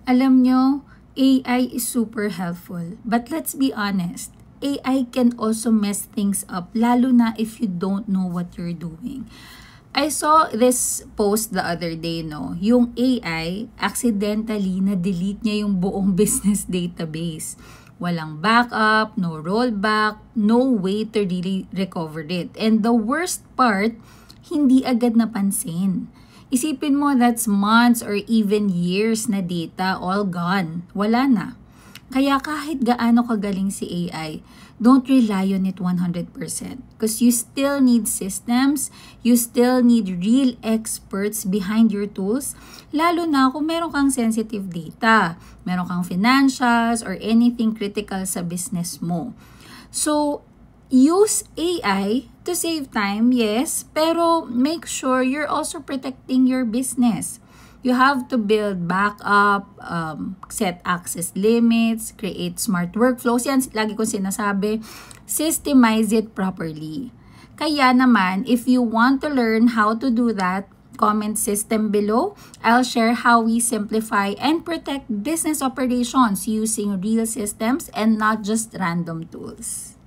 Alam nyo, AI is super helpful. But let's be honest, AI can also mess things up, lalo na if you don't know what you're doing. I saw this post the other day, no? Yung AI, accidentally na-delete niya yung buong business database. Walang backup, no rollback, no way to really recover it. And the worst part, hindi agad napansin. Isipin mo, that's months or even years na data all gone. Wala na. Kaya kahit gaano kagaling si AI, don't rely on it 100%. Because you still need systems, you still need real experts behind your tools, lalo na kung meron kang sensitive data, meron kang financials, or anything critical sa business mo. So, use AI to save time, yes, pero make sure you're also protecting your business. You have to build backup, set access limits, create smart workflows. Yan, lagi kong sinasabi, systemize it properly. Kaya naman, if you want to learn how to do that, comment system below. I'll share how we simplify and protect business operations using real systems and not just random tools.